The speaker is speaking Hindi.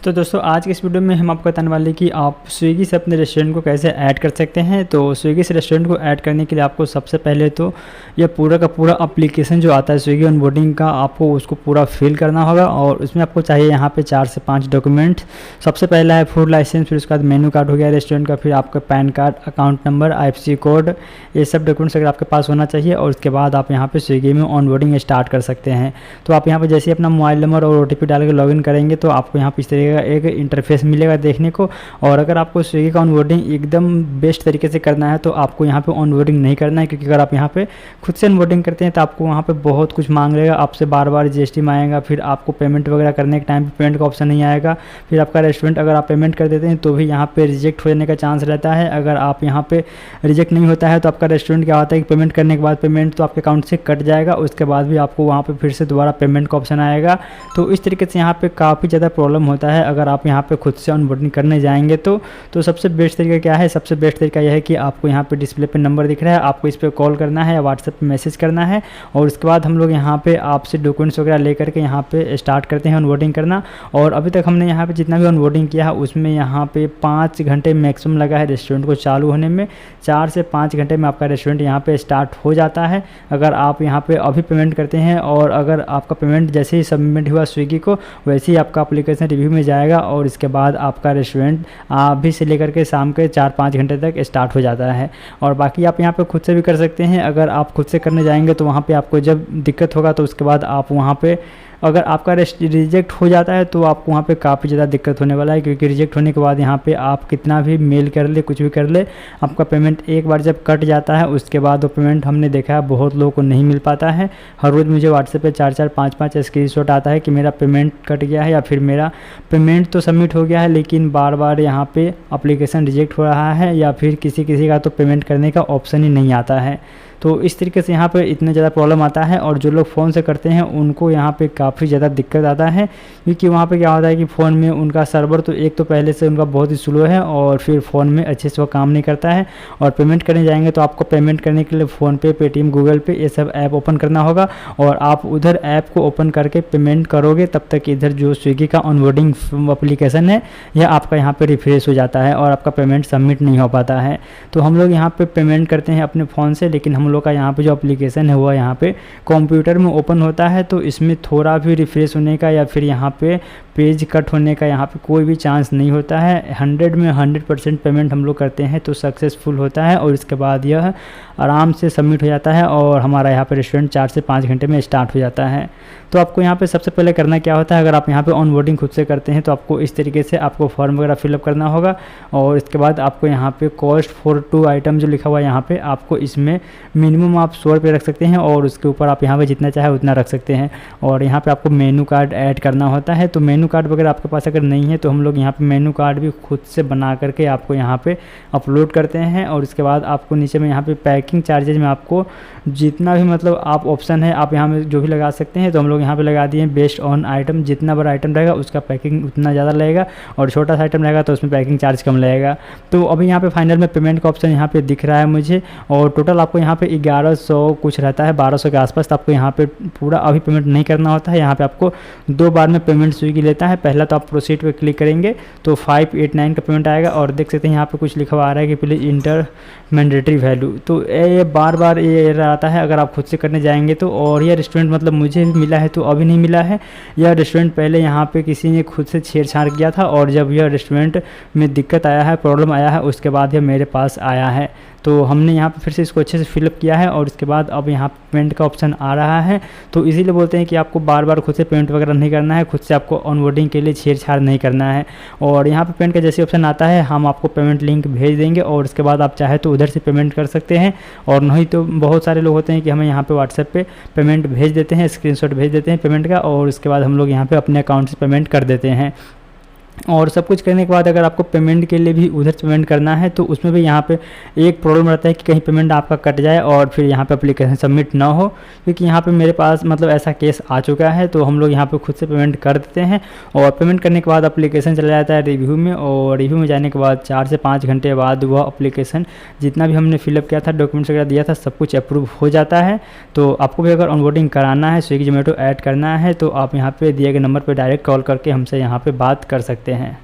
तो दोस्तों आज के इस वीडियो में हम आपको बताने वाले कि आप स्विगी से अपने रेस्टोरेंट को कैसे ऐड कर सकते हैं। तो स्विगी से रेस्टोरेंट को ऐड करने के लिए आपको सबसे पहले तो यह पूरा का पूरा एप्लीकेशन जो आता है स्विगी ऑनबोर्डिंग का, आपको उसको पूरा फिल करना होगा और उसमें आपको चाहिए यहाँ पे 4 से 5 डॉक्यूमेंट। सबसे पहला है फूड लाइसेंस, फिर उसके बाद मेनू कार्ड हो गया रेस्टोरेंट का, फिर आपका pan card, account number, IFSC code, ये सब डॉक्यूमेंट्स अगर आपके पास होना चाहिए। और उसके बाद आप यहाँ पे स्विगी में ऑनबोर्डिंग स्टार्ट कर सकते हैं। तो आप यहाँ पे जैसे अपना मोबाइल नंबर और OTP डाल के लॉगिन करेंगे तो आपको यहाँ पे इस तरीके का एक इंटरफेस मिलेगा देखने को। और अगर आपको स्विगी का ऑनबोर्डिंग एकदम बेस्ट तरीके से करना है तो आपको यहाँ पे ऑनबोर्डिंग नहीं करना है, क्योंकि अगर आप यहाँ पे खुद से ऑनबोर्डिंग करते हैं तो आपको वहाँ पे बहुत कुछ मांग लेगा, आपसे बार बार GST मांगेगा, फिर आपको पेमेंट वगैरह करने के टाइम पे पेमेंट का ऑप्शन नहीं आएगा। फिर आपका रेस्टोरेंट अगर आप पेमेंट कर देते हैं तो भी यहाँ पे रिजेक्ट हो जाने का चांस रहता है। अगर आप यहाँ पे रिजेक्ट नहीं होता है तो आपका रेस्टोरेंट क्या होता है कि पेमेंट करने के बाद पेमेंट तो आपके अकाउंट से कट जाएगा, उसके बाद भी आपको वहाँ पे फिर से दोबारा पेमेंट का ऑप्शन आएगा। तो इस तरीके से यहाँ पे काफ़ी ज़्यादा प्रॉब्लम होता है अगर आप यहाँ पे खुद से ऑनबोर्डिंग करने जाएंगे तो सबसे बेस्ट तरीका क्या है? सबसे बेस्ट तरीका यह है कि आपको यहाँ पे डिस्प्ले पे नंबर दिख रहा है, आपको इस पर कॉल करना है या व्हाट्सएप पे मैसेज करना है। और उसके बाद हम लोग यहाँ पे आपसे डॉक्यूमेंट्स वगैरह लेकर के यहाँ पे स्टार्ट करते हैं ऑनबोर्डिंग करना। और अभी तक हमने यहाँ पे जितना भी ऑनबोर्डिंग किया है उसमें यहाँ पे 5 घंटे मैक्सिमम लगा है रेस्टोरेंट को चालू होने में। 4 से 5 घंटे में आपका रेस्टोरेंट यहाँ पे स्टार्ट हो जाता है अगर आप यहाँ पे अभी पेमेंट करते हैं। और अगर आपका पेमेंट जैसे ही सबमिट हुआ स्विगी को वैसे ही आपका एप्लीकेशन रिव्यू में जाएगा और इसके बाद आपका रेस्टोरेंट अभी से लेकर के शाम के 4-5 घंटे तक स्टार्ट हो जाता है। और बाकी आप यहाँ पे खुद से भी कर सकते हैं। अगर आप खुद से करने जाएंगे तो वहाँ पे आपको जब दिक्कत होगा तो उसके बाद आप वहाँ पे अगर आपका रिजेक्ट हो जाता है तो आपको वहाँ पे काफ़ी ज़्यादा दिक्कत होने वाला है, क्योंकि रिजेक्ट होने के बाद यहाँ पे आप कितना भी मेल कर ले, कुछ भी कर ले, आपका पेमेंट एक बार जब कट जाता है उसके बाद वो पेमेंट हमने देखा है बहुत लोगों को नहीं मिल पाता है। हर रोज़ मुझे व्हाट्सएप पे 4-4, 5-5 स्क्रीनशॉट आता है कि मेरा पेमेंट कट गया है या फिर मेरा पेमेंट तो सबमिट हो गया है लेकिन बार बार यहाँ पे एप्लीकेशन रिजेक्ट हो रहा है या फिर किसी का तो पेमेंट करने का ऑप्शन ही नहीं आता है। तो इस तरीके से यहाँ पर इतना ज़्यादा प्रॉब्लम आता है। और जो लोग फ़ोन से करते हैं उनको यहाँ पे काफ़ी ज़्यादा दिक्कत आता है, क्योंकि वहाँ पे क्या होता है कि फ़ोन में उनका सर्वर तो एक तो पहले से उनका बहुत ही स्लो है और फिर फ़ोन में अच्छे से वो काम नहीं करता है। और पेमेंट करने जाएंगे तो आपको पेमेंट करने के लिए फ़ोनपे, पेटीएम, गूगल पे ये सब ऐप ओपन करना होगा और आप उधर ऐप को ओपन करके पेमेंट करोगे तब तक इधर जो स्विगी का ऑनबोर्डिंग एप्लीकेशन है यह आपका यहाँ पर रिफ्रेश हो जाता है और आपका पेमेंट सबमिट नहीं हो पाता है। तो हम लोग यहाँ पर पेमेंट करते हैं अपने फ़ोन से, लेकिन हम लोग का यहाँ पे जो एप्लीकेशन है वो यहाँ पे कंप्यूटर में ओपन होता है तो इसमें थोड़ा भी रिफ्रेश होने का या फिर यहाँ पे पेज कट होने का यहाँ पे कोई भी चांस नहीं होता है। 100 में 100% पेमेंट हम लोग करते हैं तो सक्सेसफुल होता है और इसके बाद यह आराम से सबमिट हो जाता है और हमारा यहाँ पे रेस्टोरेंट 4 से 5 घंटे में स्टार्ट हो जाता है। तो आपको यहाँ पे सबसे पहले करना क्या होता है, अगर आप यहाँ पे ऑनबोर्डिंग खुद से करते हैं तो आपको इस तरीके से आपको फॉर्म वगैरह फिलअप करना होगा। और इसके बाद आपको यहाँ पे कॉस्ट फॉर 2 आइटम जो लिखा हुआ है यहाँ पे आपको इसमें मिनिमम आप 100 रुपये रख सकते हैं और उसके ऊपर आप यहाँ पे जितना चाहे उतना रख सकते हैं। और यहाँ पे आपको मेनू कार्ड ऐड करना होता है। तो मेनू कार्ड वगैरह आपके पास अगर नहीं है तो हम लोग यहाँ पे मेनू कार्ड भी खुद से बना करके आपको यहाँ पे अपलोड करते हैं। और उसके बाद आपको नीचे में यहाँ पे पैकिंग चार्जेज में आपको जितना भी मतलब आप ऑप्शन है आप यहाँ में जो भी लगा सकते हैं। तो हम लोग यहाँ पे लगा दिए बेस्ड ऑन आइटम, जितना बड़ा आइटम रहेगा उसका पैकिंग उतना ज़्यादा लगेगा और छोटा सा आइटम रहेगा तो उसमें पैकिंग चार्ज कम लगेगा। तो अभी यहाँ पे फाइनल में पेमेंट का ऑप्शन यहाँ पे दिख रहा है मुझे और टोटल आपको यहाँ पे 1100 कुछ रहता है, 1200 के आसपास। तो आपको यहाँ पे पूरा अभी पेमेंट नहीं करना होता है, यहाँ पे आपको 2 बार में पेमेंट स्विगी लेता है। पहला तो आप प्रोसीड पे क्लिक करेंगे तो 589 का पेमेंट आएगा और देख सकते हैं यहाँ पे कुछ लिखा हुआ आ रहा है कि प्लीज इंटर मैंडेटरी वैल्यू। तो ये बार बार ये आता है अगर आप खुद से करने जाएंगे तो। और यह रेस्टोरेंट मतलब मुझे भी मिला है तो अभी नहीं मिला है, यह रेस्टोरेंट पहले यहाँ पे किसी ने खुद से छेड़छाड़ किया था और जब यह रेस्टोरेंट में दिक्कत आया है, प्रॉब्लम आया है, उसके बाद यह मेरे पास आया है। तो हमने यहाँ पे फिर से इसको अच्छे से फिलअप किया है और उसके बाद अब यहाँ पेमेंट का ऑप्शन आ रहा है। तो इसीलिए बोलते हैं कि आपको बार बार खुद से पेमेंट वगैरह नहीं करना है, खुद से आपको ऑनबोर्डिंग के लिए छेड़छाड़ नहीं करना है। और यहाँ पे पेमेंट का जैसे ऑप्शन आता है हम आपको पेमेंट लिंक भेज देंगे और उसके बाद आप चाहे तो उधर से पेमेंट कर सकते हैं। और नहीं तो बहुत सारे लोग होते हैं कि हमें यहाँ पे व्हाट्सएप पे पेमेंट भेज देते हैं, स्क्रीनशॉट भेज देते हैं पेमेंट का और उसके बाद हम लोग यहाँ पे अपने अकाउंट से पेमेंट कर देते हैं। और सब कुछ करने के बाद अगर आपको पेमेंट के लिए भी उधर पेमेंट करना है तो उसमें भी यहाँ पे एक प्रॉब्लम रहता है कि कहीं पेमेंट आपका कट जाए और फिर यहाँ पे एप्लीकेशन सबमिट ना हो, क्योंकि यहाँ पे मेरे पास मतलब ऐसा केस आ चुका है। तो हम लोग यहाँ पे खुद से पेमेंट कर देते हैं और पेमेंट करने के बाद एप्लीकेशन चला जाता है रिव्यू में और रिव्यू में जाने के बाद 4 से 5 घंटे बाद वह एप्लीकेशन जितना भी हमने फिलअप किया था, डॉक्यूमेंट्स वगैरह दिया था, सब कुछ अप्रूव हो जाता है। तो आपको भी अगर ऑनबोर्डिंग कराना है, स्विगी जोमेटो ऐड करना है तो आप यहाँ पर दिए गए नंबर पर डायरेक्ट कॉल करके हमसे यहाँ पर बात कर सकते हैं। सकते हैं।